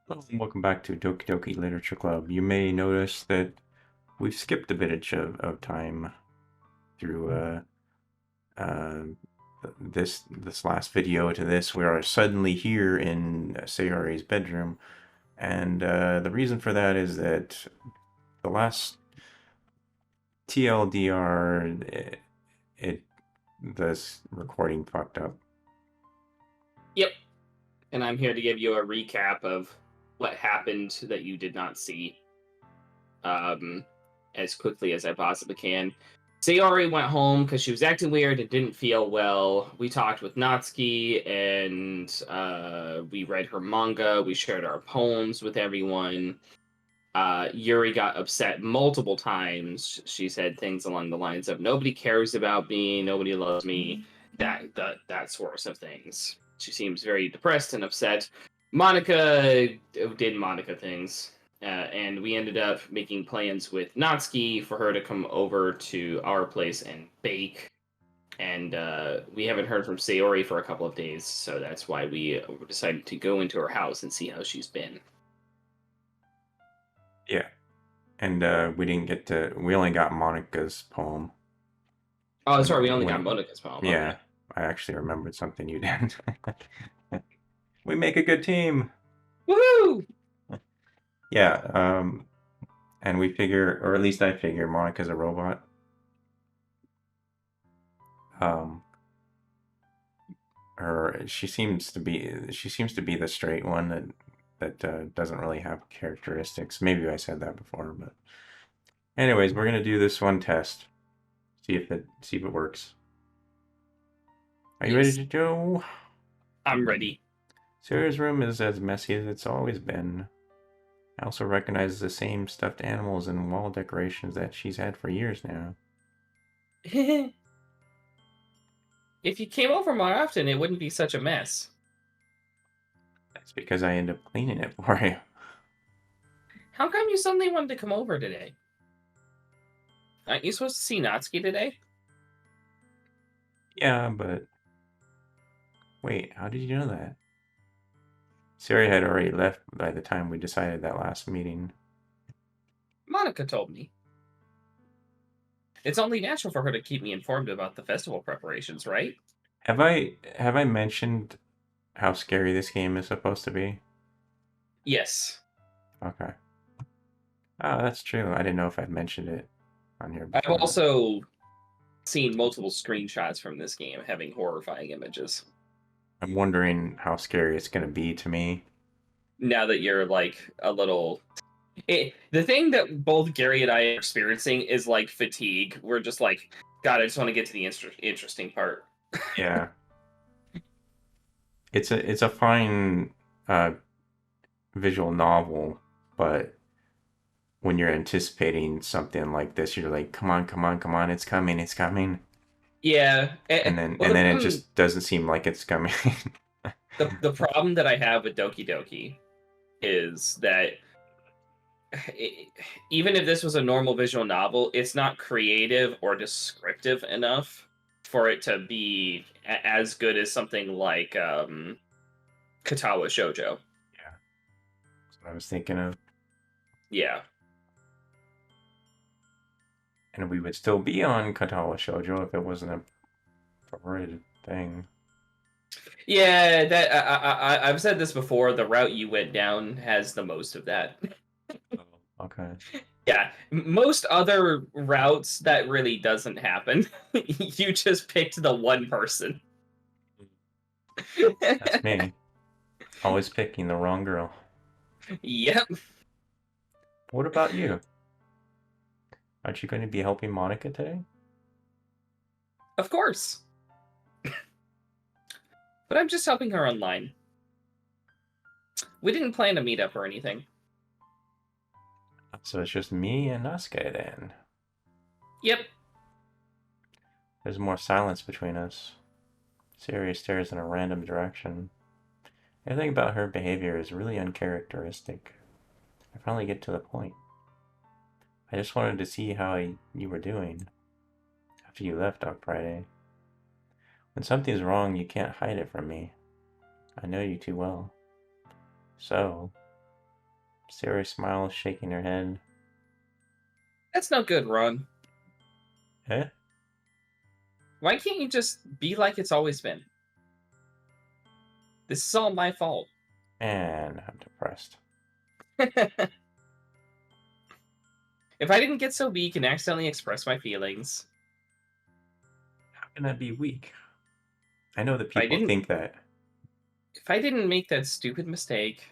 Hello, and welcome back to Doki Doki Literature Club. You may notice that we've skipped a bit of time through uh, this last video to this. We are suddenly here in Sayori's bedroom, and the reason for that is that the last TLDR, it this recording fucked up. Yep. And I'm here to give you a recap of what happened that you did not see um, as quickly as I possibly can. Sayori went home because she was acting weird and didn't feel well. We talked with Natsuki and we read her manga. We shared our poems with everyone. Yuri got upset multiple times. She said things along the lines of "Nobody cares about me, nobody loves me," that sorts of things. She seems very depressed and upset. Monica did Monica things, and we ended up making plans with Natsuki for her to come over to our place and bake. And we haven't heard from Sayori for a couple of days, so that's why we decided to go into her house and see how she's been. Yeah, and we didn't get to. We only got Monica's poem Oh, when sorry, we only got when Monica's poem. yeah, Okay. I actually remembered something you did. We make a good team. Woohoo! Yeah, and we figure, or at least I figure, Monica's a robot. Um, or she seems to be the straight one that doesn't really have characteristics. Maybe I said that before, but anyways, we're gonna do this one test. See if it works. Are you ready Yes, to go? I'm ready. Sarah's room is as messy as it's always been. I also recognize the same stuffed animals and wall decorations that she's had for years now. If you came over more often, it wouldn't be such a mess. That's because I end up cleaning it for you. How come you suddenly wanted to come over today? Aren't you supposed to see Natsuki today? Yeah, but wait, how did you know that? Sarah had already left by the time we decided that last meeting. Monica told me. It's only natural for her to keep me informed about the festival preparations, right? Have I mentioned how scary this game is supposed to be? Yes. Okay. Oh, that's true. I didn't know if I'd mentioned it on here I've before. also seen multiple screenshots from this game having horrifying images. I'm wondering how scary it's gonna be to me. Now that you're like a little the thing that both Gary and I are experiencing is like fatigue. We're just like, God, I just want to get to the interesting part. Yeah. It's a fine uh visual novel, but when you're anticipating something like this, you're like, come on, come on, come on, it's coming, it's coming. Yeah. Well, And then it just doesn't seem like it's coming. the problem that I have with Doki Doki is that it, even if this was a normal visual novel, it's not creative or descriptive enough for it to be as good as something like Katawa Shoujo. Yeah, that's what I was thinking of. Yeah. And we would still be on Katawa Shoujo if it wasn't a perverted thing. Yeah, that I've said this before. The route you went down has the most of that. Oh, okay. Yeah, most other routes that really doesn't happen. You just picked the one person. That's me. Always picking the wrong girl. Yep, What about you? Aren't you going to be helping Monica today? of course. But I'm just helping her online. We didn't plan to meet up or anything. So it's just me and Asuka then. Yep. There's more silence between us. Siri stares in a random direction. Everything about her behavior is really uncharacteristic. I finally get to the point. I just wanted to see how you were doing after you left on Friday. When something's wrong, you can't hide it from me. I know you too well. So, Sarah smiles, shaking her head. That's no good, Ron. Eh? Why can't you just be like it's always been? This is all my fault. And I'm depressed. If I didn't get so weak and accidentally express my feelings, How can that be weak? I know that if I people didn't think that. if I didn't make that stupid mistake,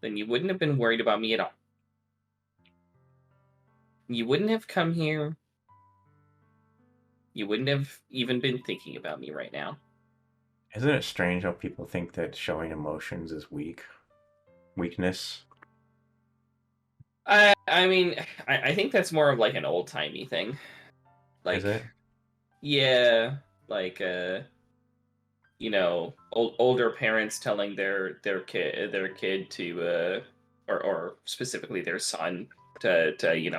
then you wouldn't have been worried about me at all. You wouldn't have come here. You wouldn't have even been thinking about me right now. Isn't it strange how people think that showing emotions is weakness? I mean, I think that's more of like an old timey thing. Is Like, it? yeah, like older parents telling their kid to or specifically their son to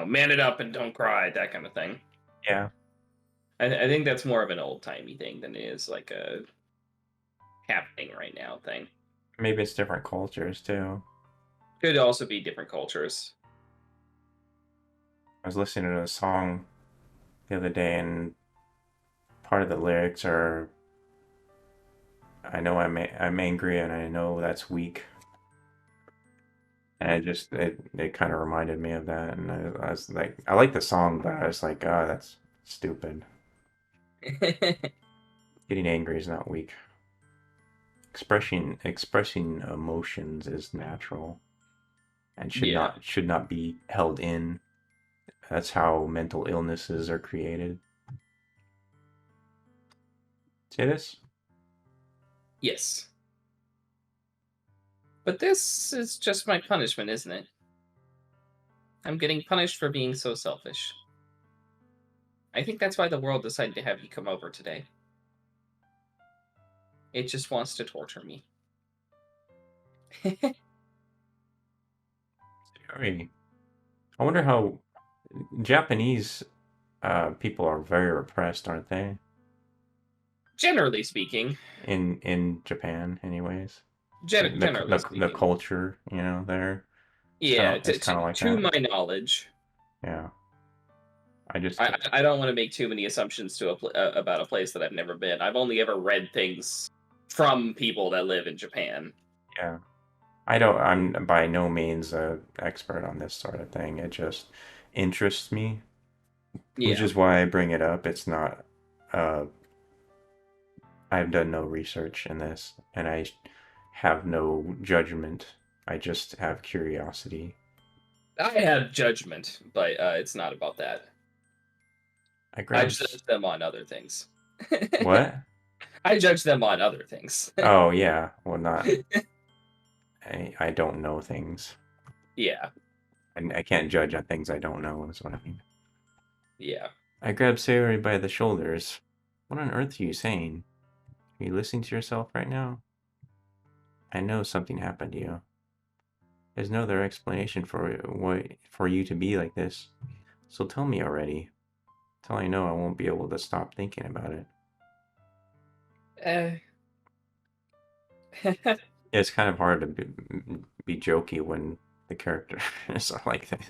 man it up and don't cry, that kind of thing. Yeah. I think that's more of an old timey thing than it is like a happening right now thing. Maybe it's different cultures too. Could also be different cultures. I was listening to a song the other day, and part of the lyrics are, "I know I'm angry, and I know that's weak." And it kind of reminded me of that, and I was like, I like the song, but I was like, oh, that's stupid. Getting angry is not weak. Expressing emotions is natural and Yeah. should not be held in. That's how mental illnesses are created. See this? Yes. But this is just my punishment, isn't it? I'm getting punished for being so selfish. I think that's why the world decided to have you come over today. It just wants to torture me. Sorry. I wonder how Japanese people are very repressed, aren't they? Generally speaking. In Japan, anyways. Generally The speaking. culture, there. Yeah, It's kind of like to that. my knowledge. Yeah. I just I don't want to make too many assumptions about a place that I've never been. I've only ever read things from people that live in Japan. yeah. I'm by no means a expert on this sort of thing. It just interests me, which Yeah. is why I bring it up. It's not uh I've done no research in this, and I have no judgment. I just have curiosity. I have judgment, but it's not about that. I I grab judge them on other things. what? I judge them on other things. Oh yeah, well not I don't know things. Yeah. And I can't judge on things I don't know, is what I mean. Yeah. I grab Sayori by the shoulders. What on earth are you saying? Are you listening to yourself right now? I know something happened to you. There's no other explanation for you to be like this. So tell me already. Till I know I won't be able to stop thinking about it. Uh, Yeah, it's kind of hard to be jokey when the characters are like that.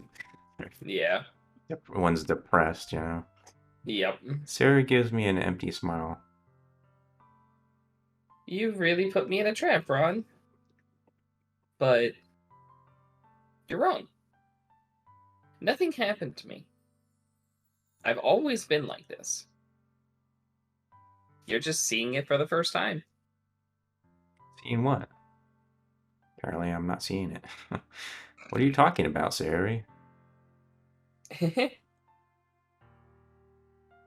yeah. One's depressed. Yep. Sarah gives me an empty smile. You really put me in a trap, Ron. But you're wrong. Nothing happened to me. I've always been like this. You're just seeing it for the first time. Seeing what? Apparently, I'm not seeing it. What are you talking about, Sayori?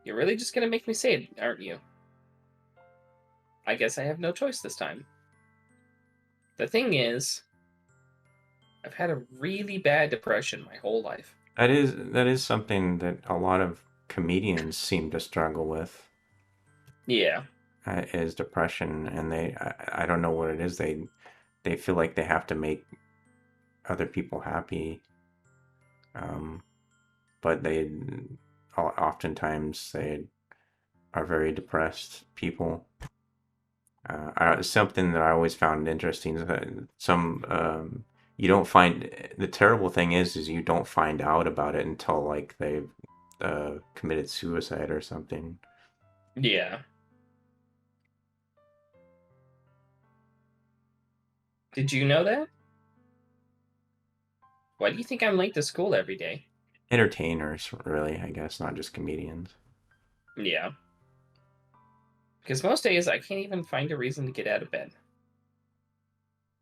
You're really just gonna make me say it, aren't you? I guess I have no choice this time. The thing is, I've had a really bad depression my whole life. That is something that a lot of comedians seem to struggle with. Yeah. Is depression, and I don't know what it is. They feel like they have to make other people happy, um, but oftentimes they are very depressed people. Something that I always found interesting is that you don't find the terrible thing is you don't find out about it until like they've committed suicide or something. Yeah. Did you know that? Why do you think I'm late to school every day? Entertainers, really, I guess, not just comedians. Yeah. Because most days I can't even find a reason to get out of bed.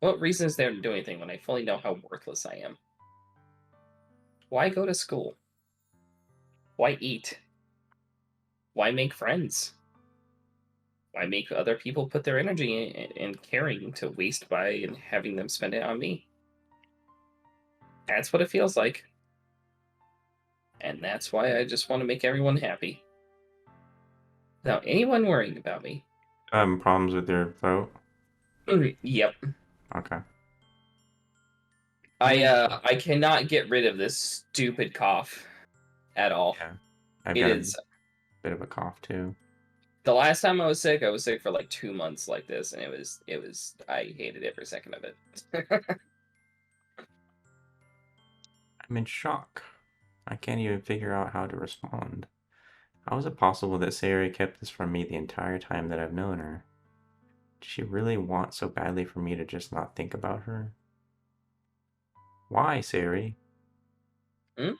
What reason is there to do anything when I fully know how worthless I am? Why go to school? Why eat? Why make friends? Why make other people put their energy and caring to waste by and having them spend it on me? That's what it feels like. And that's why I just want to make everyone happy. Without anyone worrying about me. Problems with your throat? Yep. Okay. I I mean, uh I cannot get rid of this stupid cough at all. yeah, I've It got a is bit of a cough too. the last time I was sick for like 2 months like this, and it was I hated every second of it. I'm in shock. I can't even figure out how to respond. How is it possible that Sayori kept this from me the entire time that I've known her? Does she really want so badly for me to just not think about her? Why, Sayori? Hmm?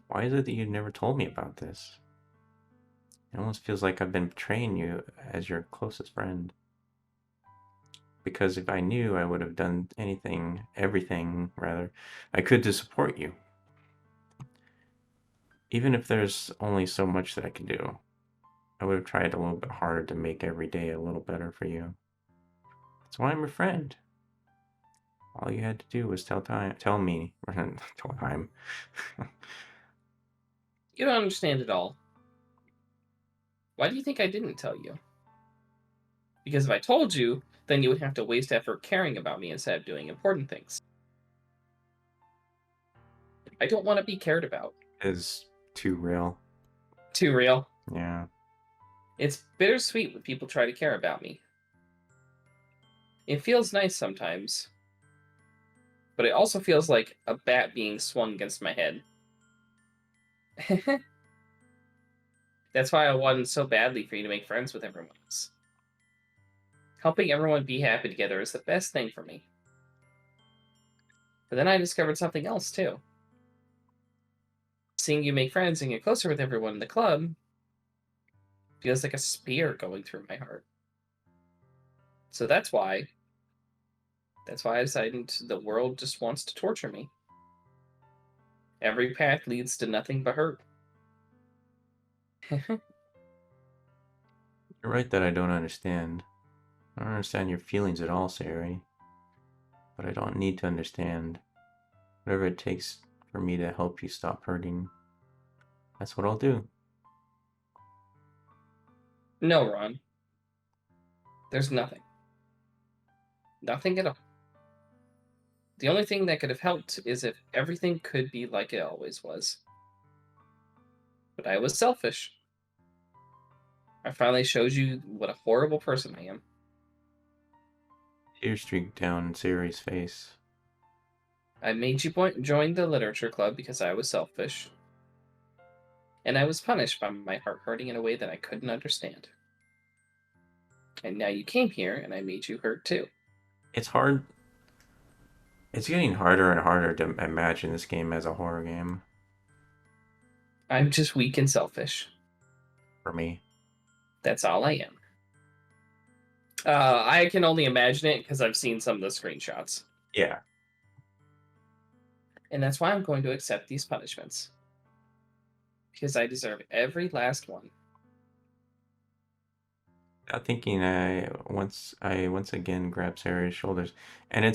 Why is it that you never told me about this? It almost feels like I've been betraying you as your closest friend. Because if I knew, I would have done anything, everything, rather, I could to support you. Even if there's only so much that I can do, I would have tried a little bit harder to make every day a little better for you. That's why I'm your friend. All you had to do was tell me, tell time. You don't understand at all. Why do you think I didn't tell you? Because if I told you, then you would have to waste effort caring about me instead of doing important things. I don't want to be cared about. Is too real. Too real. Yeah. It's bittersweet when people try to care about me. It feels nice sometimes, but it also feels like a bat being swung against my head. That's why I wanted so badly for you to make friends with everyone else. Helping everyone be happy together is the best thing for me. But then I discovered something else too. Seeing you make friends and get closer with everyone in the club feels like a spear going through my heart. So that's why I decided the world just wants to torture me. Every path leads to nothing but hurt. You're right that I don't understand. I don't understand your feelings at all, Sari. But I don't need to understand. Whatever it takes for me to help you stop hurting, that's what I'll do. No, Ron. There's nothing. Nothing at all. The only thing that could have helped is if everything could be like it always was. But I was selfish. I finally showed you what a horrible person I am. Tears streaked down Sari's face. I made you join the literature club because I was selfish. And I was punished by my heart hurting in a way that I couldn't understand. And now you came here and I made you hurt too. It's hard. It's getting harder and harder to imagine this game as a horror game I'm just weak and selfish. for me. That's all I am. I can only imagine it because I've seen some of the screenshots. Yeah. And that's why I'm going to accept these punishments. Because I deserve every last one. Without thinking, I once again grab Sarah's shoulders, and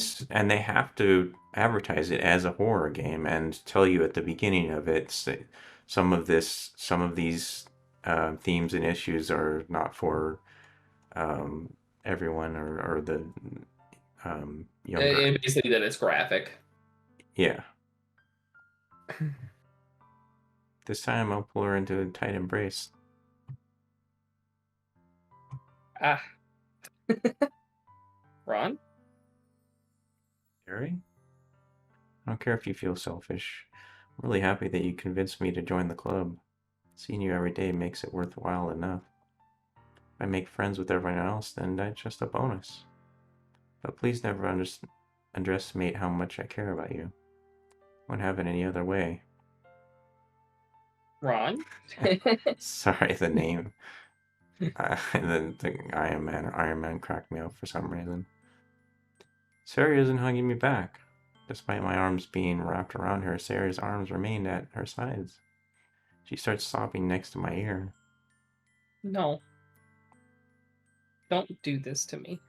they have to advertise it as a horror game and tell you at the beginning of it some of these themes and issues are not for everyone or the younger. Basically, that it's graphic. Yeah. This time I'll pull her into a tight embrace. Ah, Ron? Gary? I don't care if you feel selfish. I'm really happy that you convinced me to join the club. Seeing you every day makes it worthwhile enough. If I make friends with everyone else, then that's just a bonus. But please never underestimate how much I care about you. Wouldn't have it any other way. Ron? Sorry, the name. The Iron Man cracked me up for some reason. Sari isn't hugging me back. Despite my arms being wrapped around her, Sari's arms remained at her sides. She starts sobbing next to my ear. No. Don't do this to me.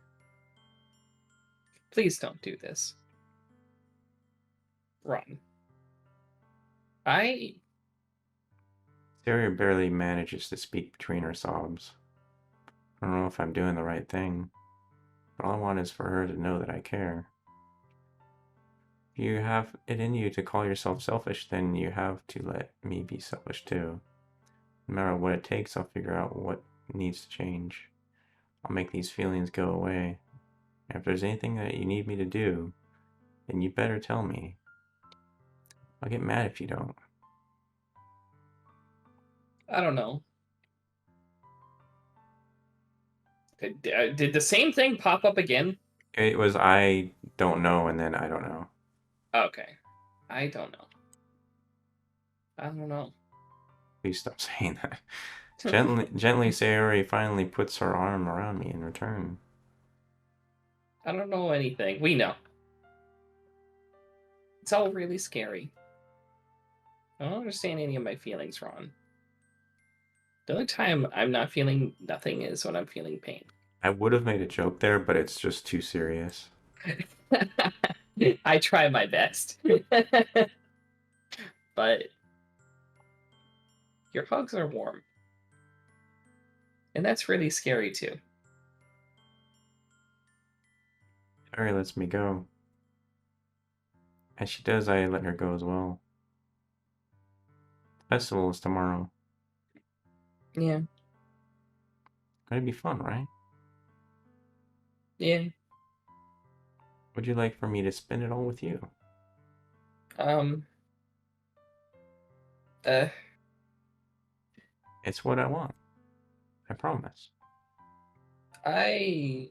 Please don't do this. Ron. Sari barely manages to speak between her sobs. I don't know if I'm doing the right thing, but all I want is for her to know that I care. If you have it in you to call yourself selfish, then you have to let me be selfish too. No matter what it takes, I'll figure out what needs to change. I'll make these feelings go away. And if there's anything that you need me to do, then you better tell me. I'll get mad if you don't. I don't know. Did the same thing pop up again? It was I don't know and then I don't know. Okay. I don't know. I don't know. Please stop saying that. Gently, Sayori finally puts her arm around me in return. I don't know anything. We know. It's all really scary. I don't understand any of my feelings, Ron. The only time I'm not feeling nothing is when I'm feeling pain. I would have made a joke there, but it's just too serious. I try my best. But your hugs are warm. And that's really scary too. Sayori lets me go. As she does, I let her go as well. The festival is tomorrow. Yeah. Gonna be fun, right? Yeah. Would you like for me to spend it all with you? Um. Uh. It's what I want. I promise. I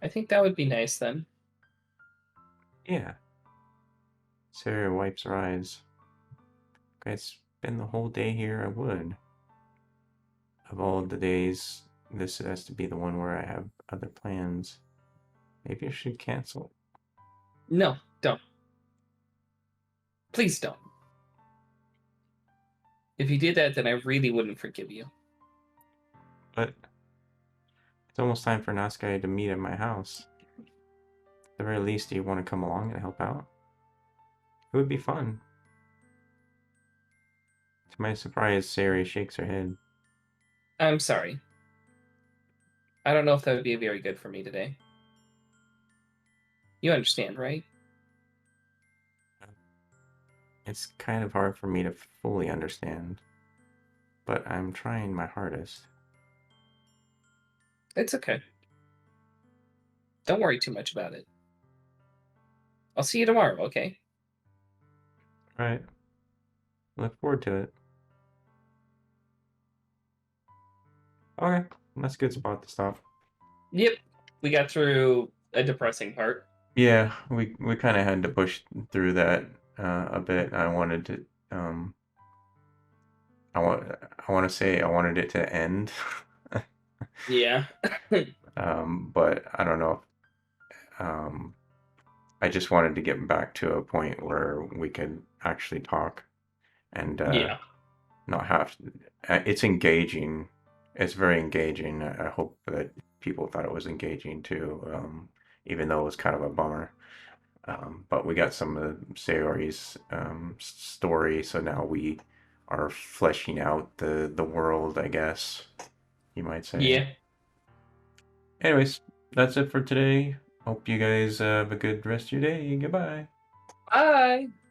think that would be nice then. Yeah. Sarah wipes her eyes. If I spend the whole day here, I would. Of all the days, this has to be the one where I have other plans. Maybe I should cancel. No, don't. Please don't. If you did that, then I really wouldn't forgive you. But it's almost time for Naskai to meet at my house. At the very least, do you want to come along and help out? It would be fun. To my surprise, Sari shakes her head. I'm sorry. I don't know if that would be very good for me today. You understand, right? It's kind of hard for me to fully understand, but I'm trying my hardest. It's okay. Don't worry too much about it. I'll see you tomorrow, okay? Right. Look forward to it. Okay, that's a good spot to stop. Yep. We got through a depressing part. Yeah, we kind of had to push through that a bit. I wanted to I want to say I wanted it to end. Yeah. But I don't know. Um, I just wanted to get back to a point where we could actually talk and Yeah. not have. It's engaging. It's very engaging. I hope that people thought it was engaging too, even though it was kind of a bummer. But we got some of Sayori's story, so now we are fleshing out the world, I guess you might say. Yeah. Anyways, that's it for today. Hope you guys have a good rest of your day. Goodbye. Bye.